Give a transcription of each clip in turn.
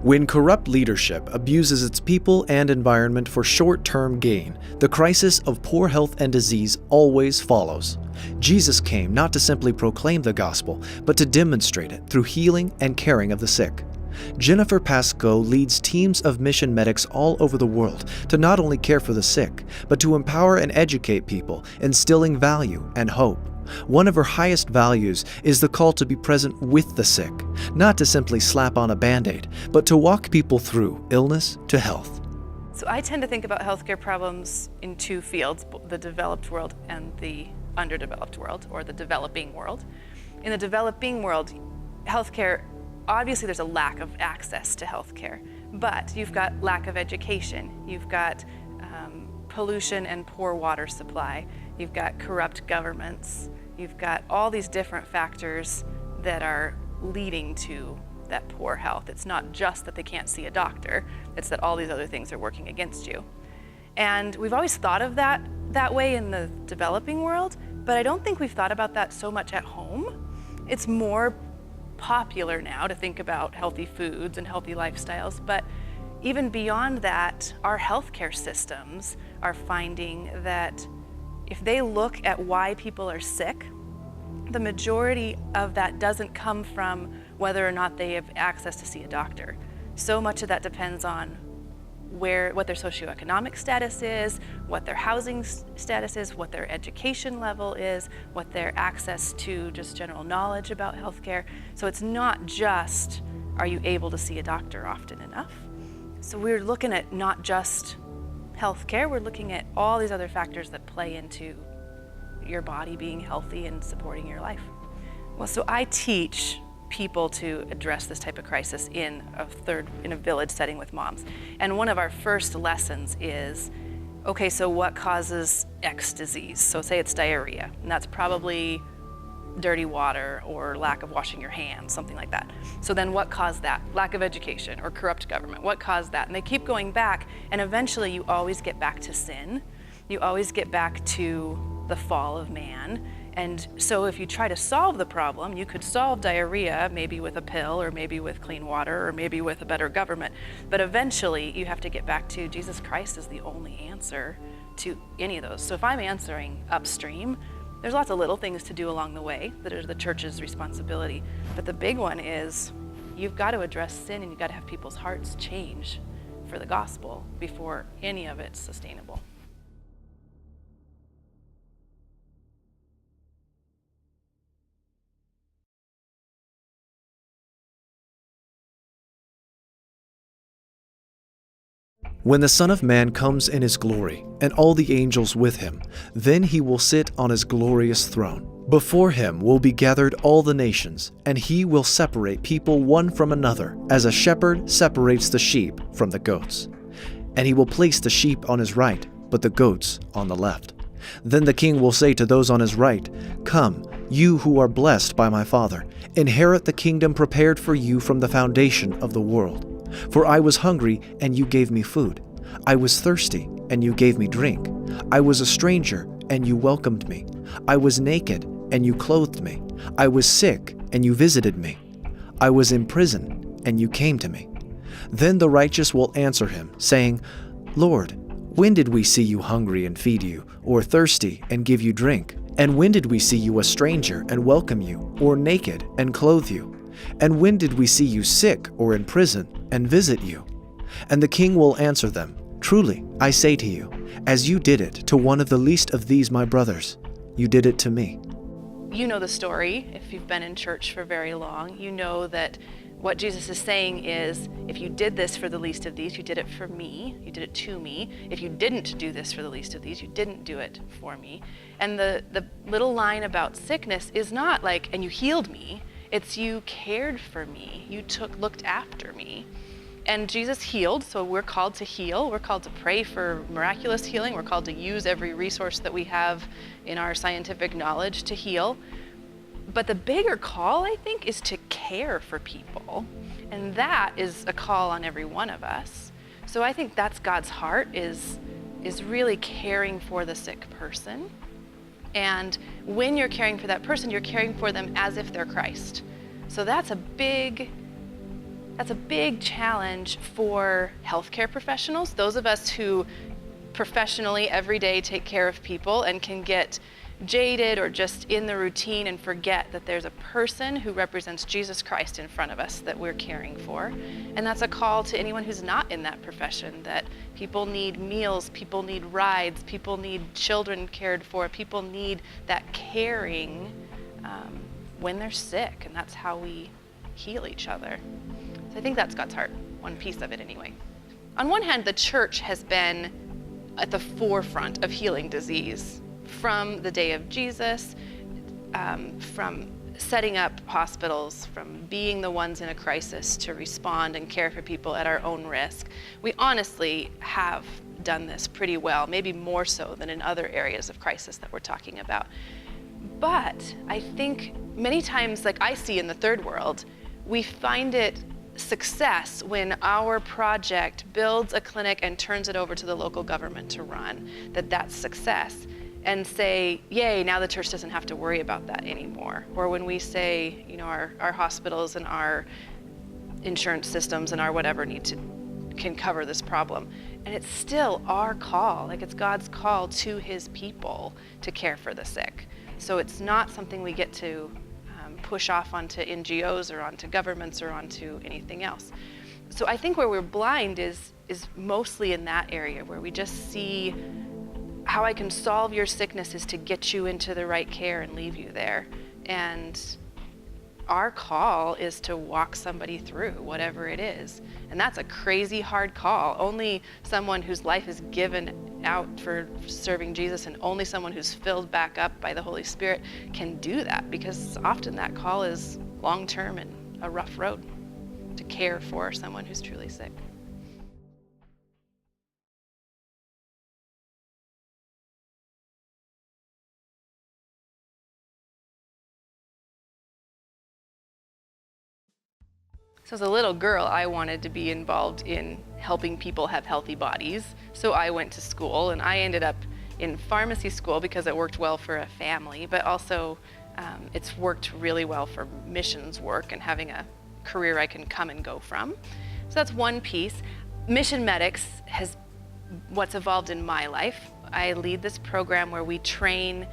When corrupt leadership abuses its people and environment for short-term gain, the crisis of poor health and disease always follows. Jesus came not to simply proclaim the gospel, but to demonstrate it through healing and caring of the sick. Jennifer Pascoe leads teams of mission medics all over the world to not only care for the sick, but to empower and educate people, instilling value and hope. One of her highest values is the call to be present with the sick, not to simply slap on a Band-Aid, but to walk people through illness to health. So I tend to think about healthcare problems in two fields, the developed world and the underdeveloped world, or the developing world. In the developing world, healthcare, obviously there's a lack of access to healthcare, but you've got lack of education, you've got pollution and poor water supply, you've got corrupt governments, you've got all these different factors that are leading to that poor health. It's not just that they can't see a doctor, it's that all these other things are working against you. And we've always thought of that way in the developing world, but I don't think we've thought about that so much at home. It's more popular now to think about healthy foods and healthy lifestyles, but even beyond that, our healthcare systems are finding that if they look at why people are sick, the majority of that doesn't come from whether or not they have access to see a doctor. So much of that depends on what their socioeconomic status is, what their housing status is, what their education level is, what their access to just general knowledge about healthcare. So it's not just, are you able to see a doctor often enough? So we're looking at not just healthcare, we're looking at all these other factors that play into your body being healthy and supporting your life. Well, so I teach people to address this type of crisis in a village setting with moms. And one of our first lessons is, okay, so what causes X disease? So say it's diarrhea, and that's probably dirty water or lack of washing your hands, something like that. So then what caused that? Lack of education or corrupt government. What caused that? And they keep going back, and eventually you always get back to sin. You always get back to the fall of man. And so if you try to solve the problem, you could solve diarrhea maybe with a pill or maybe with clean water or maybe with a better government. But eventually you have to get back to Jesus Christ is the only answer to any of those. So if I'm answering upstream, there's lots of little things to do along the way that are the church's responsibility. But the big one is you've got to address sin and you've got to have people's hearts change for the gospel before any of it's sustainable. When the Son of Man comes in his glory, and all the angels with him, then he will sit on his glorious throne. Before him will be gathered all the nations, and he will separate people one from another, as a shepherd separates the sheep from the goats. And he will place the sheep on his right, but the goats on the left. Then the king will say to those on his right, "Come, you who are blessed by my Father, inherit the kingdom prepared for you from the foundation of the world. For I was hungry, and you gave me food. I was thirsty, and you gave me drink. I was a stranger, and you welcomed me. I was naked, and you clothed me. I was sick, and you visited me. I was in prison, and you came to me." Then the righteous will answer him, saying, "Lord, when did we see you hungry and feed you, or thirsty and give you drink? And when did we see you a stranger and welcome you, or naked and clothe you? And when did we see you sick or in prison and visit you?" And the king will answer them, "Truly, I say to you, as you did it to one of the least of these my brothers, you did it to me." You know the story. If you've been in church for very long, you know that what Jesus is saying is, if you did this for the least of these, you did it for me, you did it to me. If you didn't do this for the least of these, you didn't do it for me. And the little line about sickness is not like, and you healed me, it's you cared for me, you looked after me. And Jesus healed, so we're called to heal. We're called to pray for miraculous healing. We're called to use every resource that we have in our scientific knowledge to heal. But the bigger call, I think, is to care for people. And that is a call on every one of us. So I think that's God's heart, is really caring for the sick person. And when you're caring for that person, you're caring for them as if they're Christ. So that's a big challenge for healthcare professionals, those of us who professionally every day take care of people and can get jaded or just in the routine and forget that there's a person who represents Jesus Christ in front of us that we're caring for. And that's a call to anyone who's not in that profession, that people need meals, people need rides, people need children cared for, people need that caring when they're sick, and that's how we heal each other. So I think that's God's heart, one piece of it anyway. On one hand, the church has been at the forefront of healing disease from the day of Jesus, from setting up hospitals, from being the ones in a crisis to respond and care for people at our own risk. We honestly have done this pretty well, maybe more so than in other areas of crisis that we're talking about. But I think many times, like I see in the third world, we find it success when our project builds a clinic and turns it over to the local government to run, that's success. And say, yay, now the church doesn't have to worry about that anymore. Or when we say, our hospitals and our insurance systems and our whatever can cover this problem. And it's still our call, like it's God's call to his people to care for the sick. So it's not something we get to push off onto NGOs or onto governments or onto anything else. So I think where we're blind is mostly in that area where we just see how I can solve your sickness is to get you into the right care and leave you there. And our call is to walk somebody through whatever it is. And that's a crazy hard call. Only someone whose life is given out for serving Jesus and only someone who's filled back up by the Holy Spirit can do that, because often that call is long-term and a rough road to care for someone who's truly sick. So as a little girl, I wanted to be involved in helping people have healthy bodies. So I went to school, and I ended up in pharmacy school because it worked well for a family, but also it's worked really well for missions work and having a career I can come and go from. So that's one piece. Mission Medics has what's evolved in my life. I lead this program where we train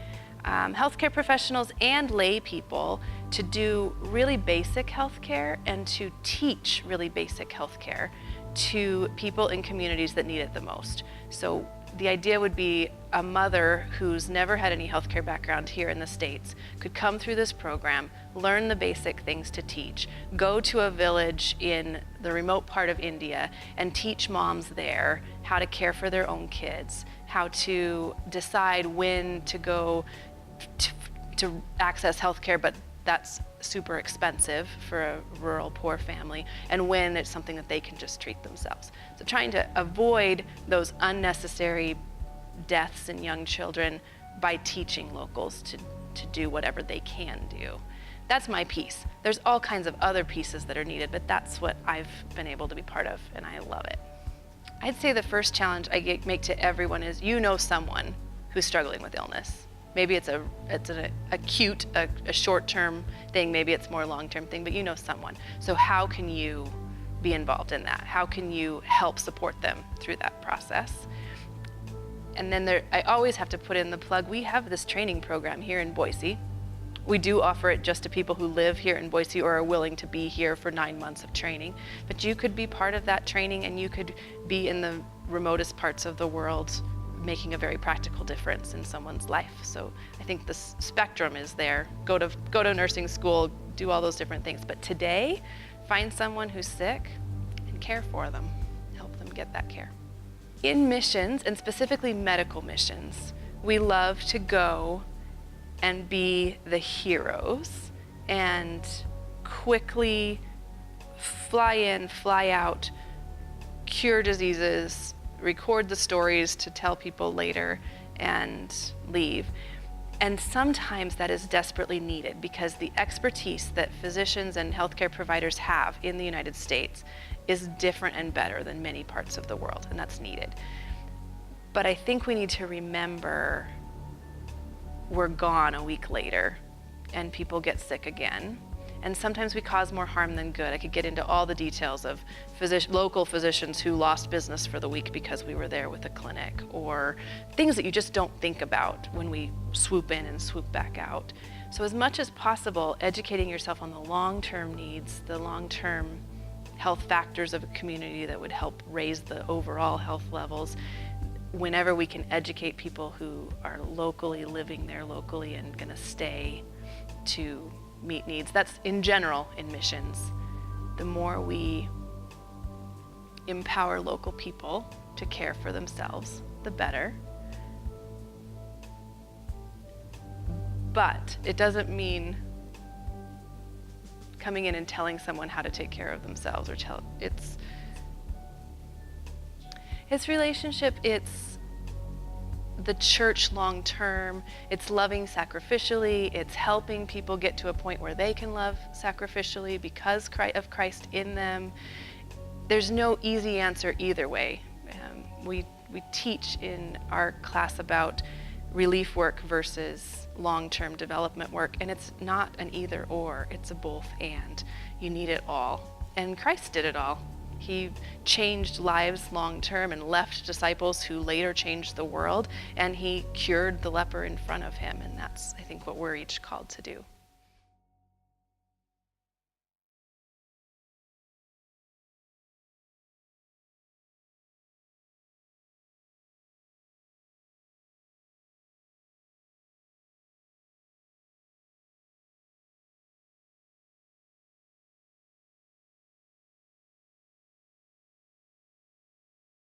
healthcare professionals and lay people to do really basic healthcare and to teach really basic healthcare to people in communities that need it the most. So the idea would be a mother who's never had any healthcare background here in the States could come through this program, learn the basic things to teach, go to a village in the remote part of India and teach moms there how to care for their own kids, how to decide when to go to access healthcare, but that's super expensive for a rural poor family, and when it's something that they can just treat themselves. So trying to avoid those unnecessary deaths in young children by teaching locals to do whatever they can do. That's my piece. There's all kinds of other pieces that are needed, but that's what I've been able to be part of, and I love it. I'd say the first challenge I make to everyone is someone who's struggling with illness. Maybe it's an acute, a short-term thing, maybe it's more long-term thing, but someone. So how can you be involved in that? How can you help support them through that process? And then I always have to put in the plug, we have this training program here in Boise. We do offer it just to people who live here in Boise or are willing to be here for 9 months of training. But you could be part of that training, and you could be in the remotest parts of the world making a very practical difference in someone's life. So I think the spectrum is there. Go to nursing school, do all those different things. But today, find someone who's sick and care for them. Help them get that care. In missions, and specifically medical missions, we love to go and be the heroes and quickly fly in, fly out, cure diseases, record the stories to tell people later, and leave. And sometimes that is desperately needed because the expertise that physicians and healthcare providers have in the United States is different and better than many parts of the world, and that's needed. But I think we need to remember we're gone a week later and people get sick again. And sometimes we cause more harm than good. I could get into all the details of local physicians who lost business for the week because we were there with a clinic, or things that you just don't think about when we swoop in and swoop back out. So as much as possible, educating yourself on the long-term needs, the long-term health factors of a community that would help raise the overall health levels. Whenever we can educate people who are locally living there locally and gonna stay to meet needs. That's in general in missions. The more we empower local people to care for themselves, the better. But it doesn't mean coming in and telling someone how to take care of themselves, or it's relationship, it's the church long term, it's loving sacrificially, it's helping people get to a point where they can love sacrificially because of Christ in them. There's no easy answer either way. We teach in our class about relief work versus long-term development work, and it's not an either or, it's a both and. You need it all, and Christ did it all. He changed lives long-term and left disciples who later changed the world, and he cured the leper in front of him, and that's, I think, what we're each called to do.